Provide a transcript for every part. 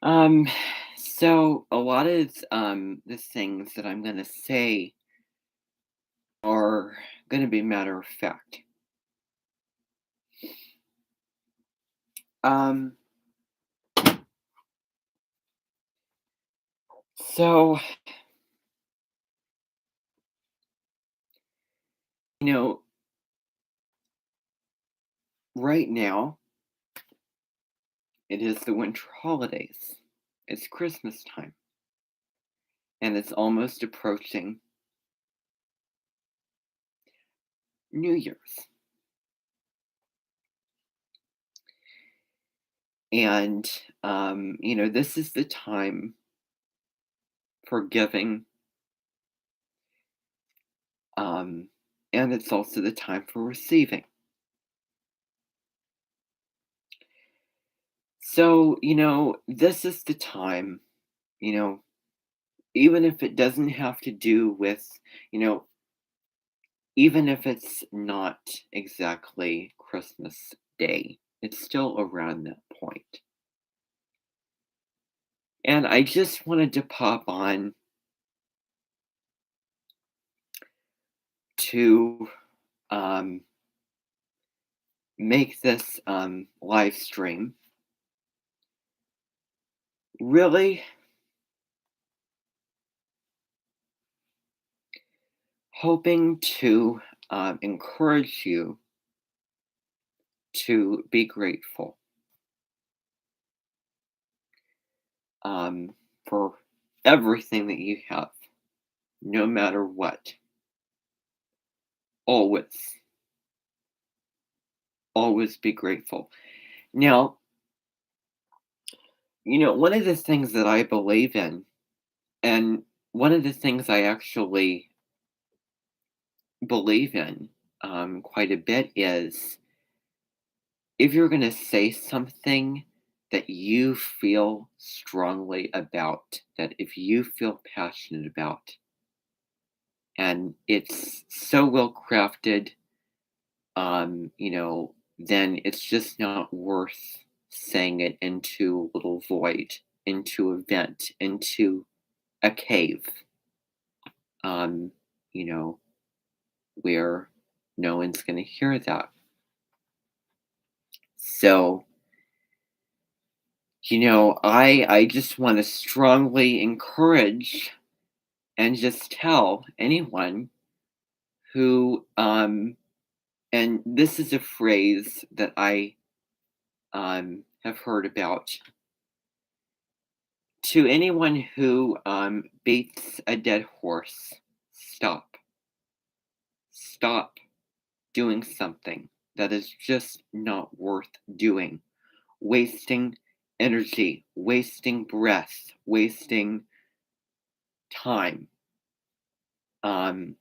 Um, so a lot of the things that I'm gonna say are gonna be matter of fact. Um, so you know, right now it is the winter holidays. It's Christmas time, and it's almost approaching New Year's. And this is the time for giving, um, and it's also the time for receiving. So, this is the time, you know, even if it doesn't have to do with, you know, even if it's not exactly Christmas Day, it's still around that point. And I just wanted to pop on to um, make this live stream really hoping to encourage you to be grateful um, for everything that you have, no matter what. Always, always be grateful. Now, one of the things that I believe in, and one of the things I actually believe in quite a bit is if you're going to say something that you feel strongly about, that if you feel passionate about, and it's so well crafted, then it's just not worth saying it into a little void, into a vent, into a cave, um, you know, where no one's going to hear that. So, I just want to strongly encourage and just tell anyone who, and this is a phrase that I have heard about. To anyone who beats a dead horse, stop. Stop doing something that is just not worth doing. Wasting energy, wasting breath, wasting time. Um,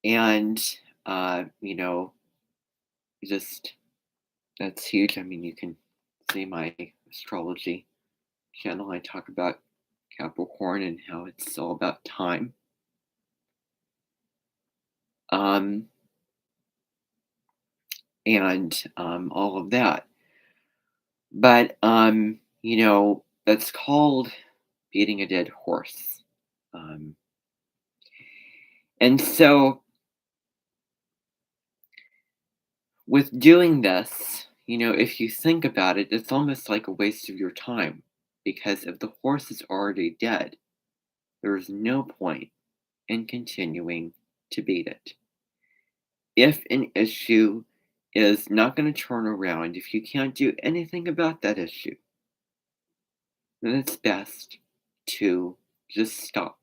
and, you know, just that's huge. I mean, you can see my astrology channel. I talk about Capricorn and how it's all about time. Um, and all of that. But that's called beating a dead horse. Um, and so with doing this, if you think about it, it's almost like a waste of your time because if the horse is already dead, there is no point in continuing to beat it. If an issue is not going to turn around, if you can't do anything about that issue, then it's best to just stop.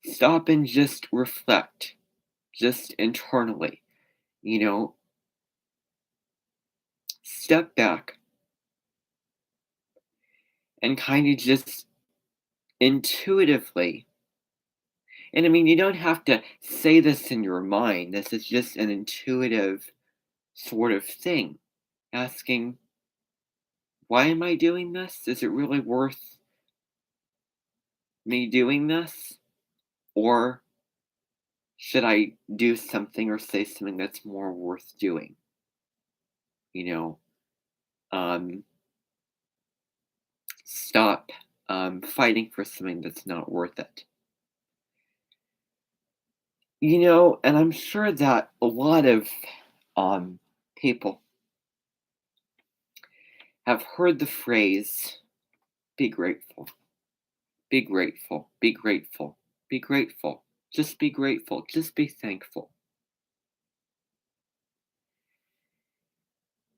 Stop and just reflect, just internally, you know, step back and kind of just intuitively. And I mean, you don't have to say this in your mind. This is just an intuitive sort of thing. Asking, why am I doing this? Is it really worth me doing this? Or should I do something or say something that's more worth doing? you know, um, stop fighting for something that's not worth it. And I'm sure that a lot of people have heard the phrase, be grateful, be grateful, be grateful, be grateful, just be grateful, just be thankful.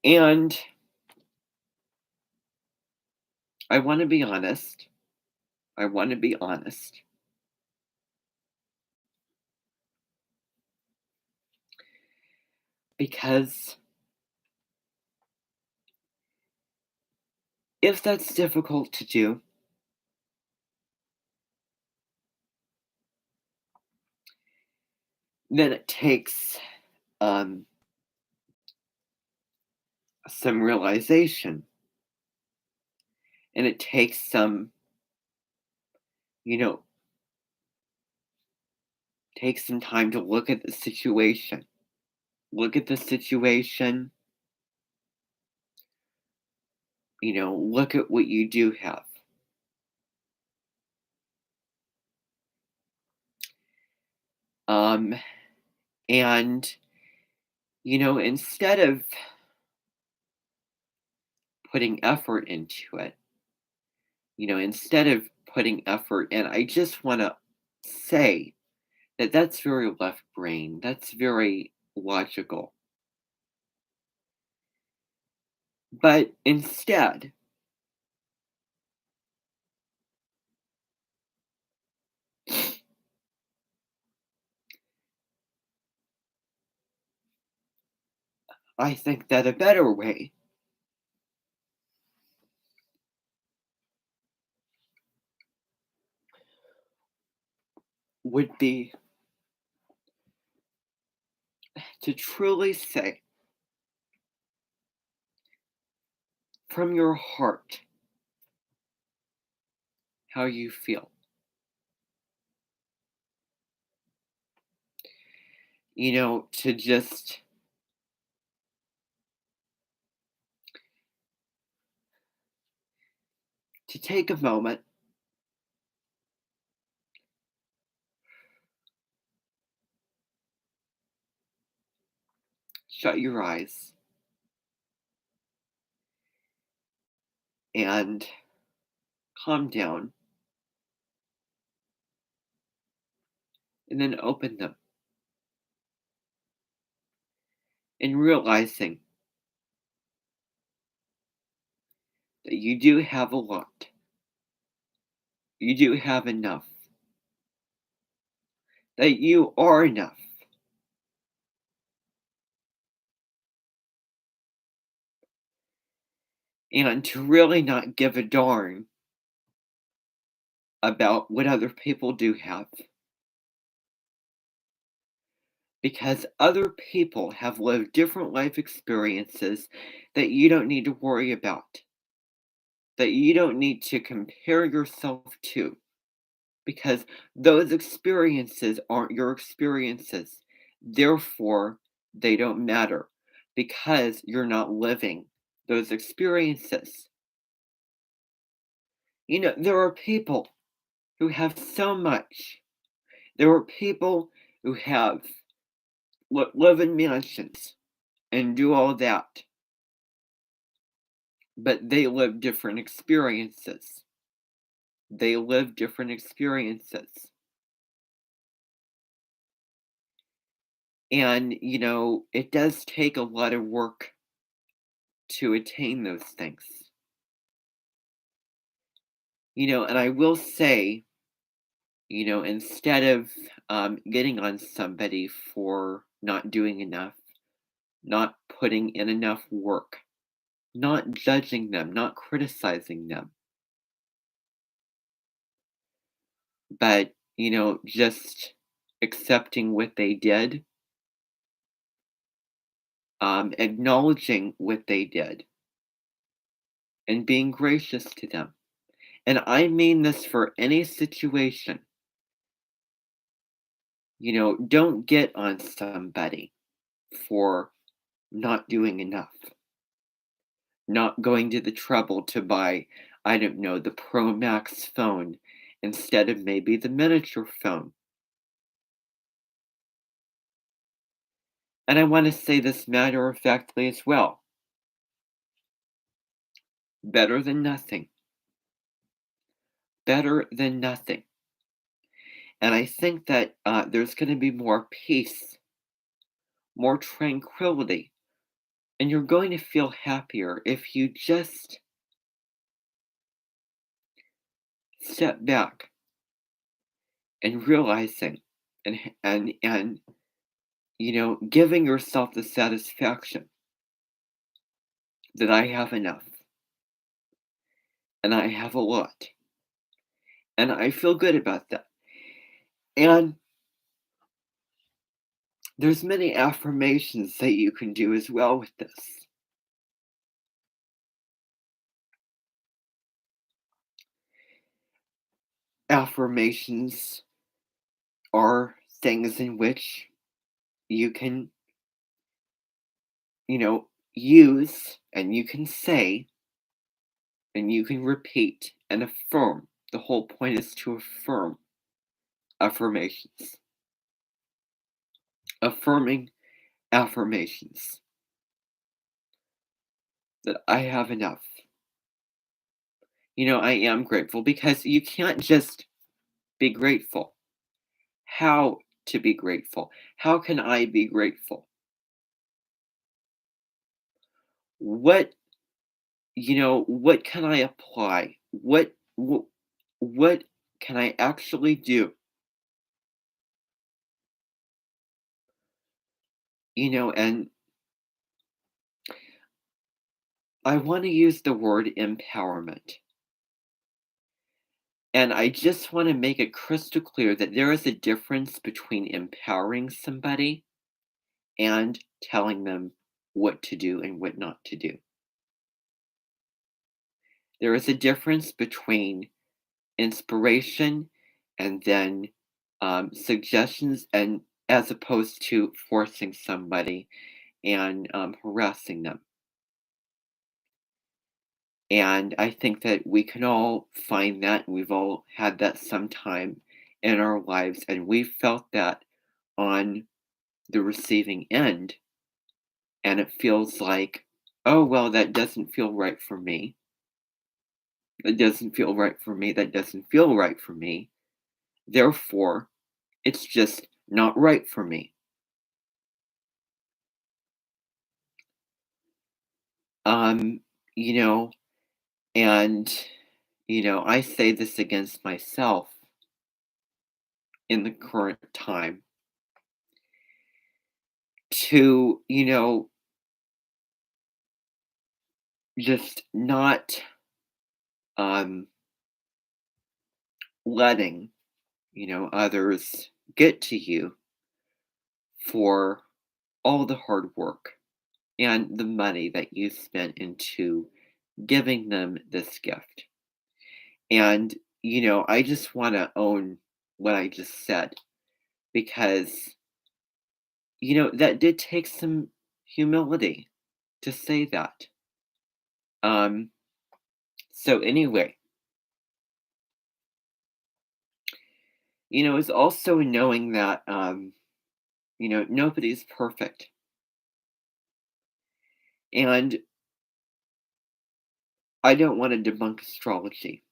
And I want to be honest. I want to be honest because if that's difficult to do, then it takes um, some realization and it takes you know, take some time to look at the situation. Look at the situation, look at what you do have. Um, and, instead of putting effort into it, instead of putting effort in, I just want to say that that's very left brain. That's very logical. But instead, I think that a better way would be to truly say from your heart how you feel. To just to take a moment shut your eyes and calm down and then open them and realizing that you do have a lot. You do have enough. That you are enough. And to really not give a darn about what other people do have. Because other people have lived different life experiences that you don't need to worry about, that you don't need to compare yourself to, because those experiences aren't your experiences. Therefore, they don't matter because you're not living those experiences. There are people who have so much. There are people who live in mansions and do all that, but they live different experiences. They live different experiences. And, it does take a lot of work to attain those things. And I will say, instead of getting on somebody for not doing enough, not putting in enough work, not judging them, not criticizing them, but, just accepting what they did, acknowledging what they did, and being gracious to them. And I mean this for any situation. Don't get on somebody for not doing enough. not going to the trouble to buy, I don't know, the Pro Max phone instead of maybe the miniature phone. And I want to say this matter of factly as well. Better than nothing. Better than nothing. And I think that there's going to be more peace, more tranquility, and you're going to feel happier if you just step back and realizing and giving yourself the satisfaction that I have enough and I have a lot and I feel good about that. And there's many affirmations that you can do as well with this. Affirmations are things in which you can, use and you can say and you can repeat and affirm. The whole point is to affirm affirmations. Affirming affirmations that I have enough. I am grateful because you can't just be grateful. How to be grateful? How can I be grateful? What, what can I apply? What can I actually do? And I want to use the word empowerment. And I just want to make it crystal clear that there is a difference between empowering somebody and telling them what to do and what not to do. There is a difference between inspiration and then suggestions, and as opposed to forcing somebody and harassing them. And I think that we can all find that. We've all had that sometime in our lives, and we've felt that on the receiving end. And it feels like, oh, well, that doesn't feel right for me. That doesn't feel right for me. That doesn't feel right for me. Therefore, it's just not right for me. Um, you know, and, I say this against myself in the current time to, just not um, letting, others get to you for all the hard work and the money that you spent into giving them this gift. And, I just want to own what I just said because, that did take some humility to say that. Um, so anyway, it's also knowing that, nobody's perfect. And I don't want to debunk astrology.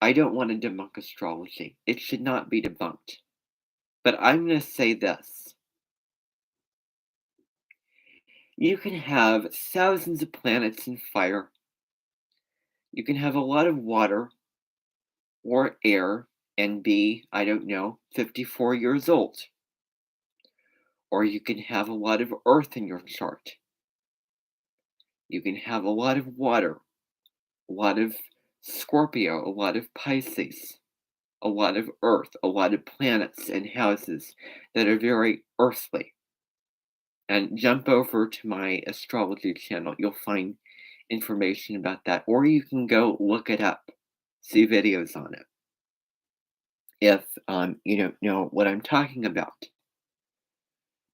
I don't want to debunk astrology. It should not be debunked. But I'm going to say this. You can have thousands of planets in fire. You can have a lot of water or air and be, I don't know, 54 years old. Or you can have a lot of earth in your chart. You can have a lot of water, a lot of Scorpio, a lot of Pisces, a lot of earth, a lot of planets and houses that are very earthly. And jump over to my astrology channel. You'll find information about that. Or you can go look it up, see videos on it, if you don't know what I'm talking about.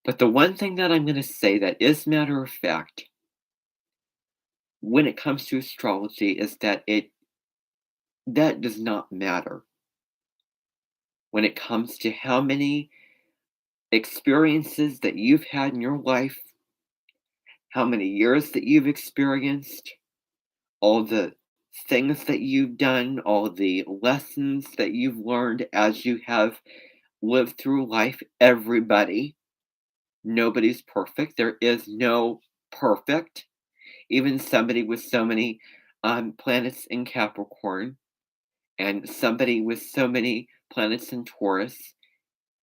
But the one thing that I'm going to say that is matter of fact, when it comes to astrology is that that does not matter when it comes to how many experiences that you've had in your life, how many years that you've experienced, all the things that you've done, all the lessons that you've learned as you have lived through life. Everybody, nobody's perfect. There is no perfect. Even somebody with so many planets in Capricorn and somebody with so many planets in Taurus.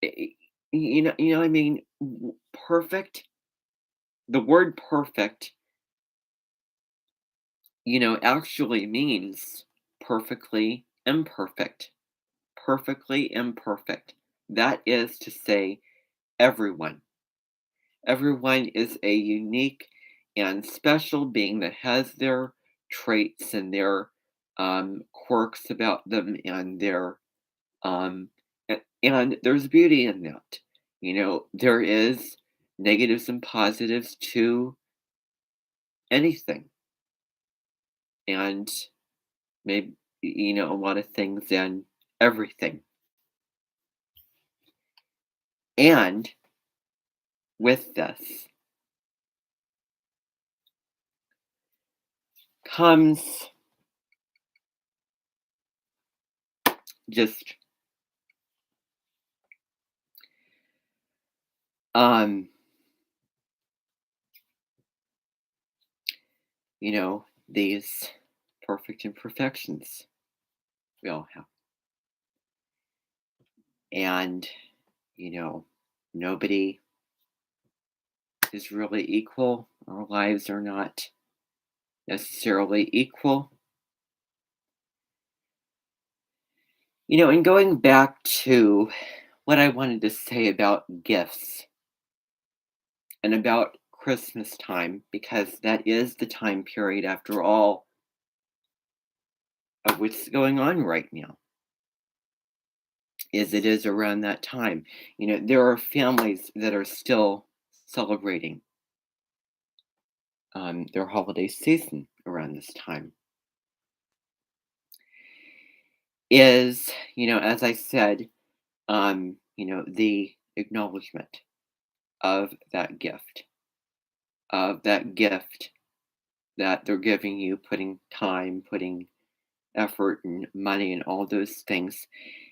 i- you know what I mean? Perfect. The word perfect, actually means perfectly imperfect. Perfectly imperfect. That is to say, everyone. Everyone is a unique and special being that has their traits and their quirks about them and their and there's beauty in that. There is negatives and positives to anything, and maybe a lot of things and everything. And with this comes just um these perfect imperfections we all have. And, you know, nobody is really equal. Our lives are not necessarily equal. And going back to what I wanted to say about gifts and about Christmas time, because that is the time period, after all, of what's going on right now, is it is around that time. There are families that are still celebrating their holiday season around this time. Is, as I said, the acknowledgement of that gift that they're giving you, putting time, putting effort and money and all those things.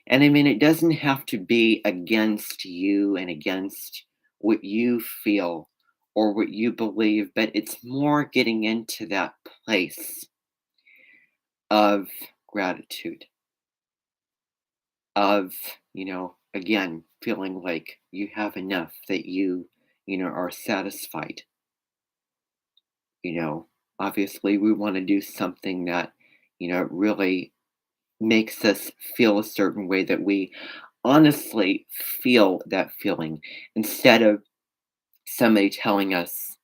And I mean, it doesn't have to be against you and against what you feel or what you believe, but it's more getting into that place of gratitude, of, again, feeling like you have enough, that are satisfied. You know, Obviously, we want to do something that, really makes us feel a certain way, that we honestly feel that feeling instead of somebody telling us,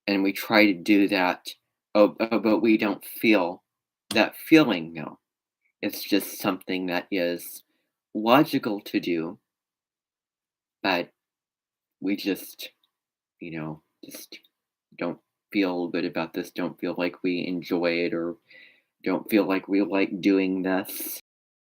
and we try to do that. Oh, but we don't feel that feeling. No, it's just something that is logical to do, but we just don't feel good about this, don't feel like we enjoy it, or don't feel like we like doing this.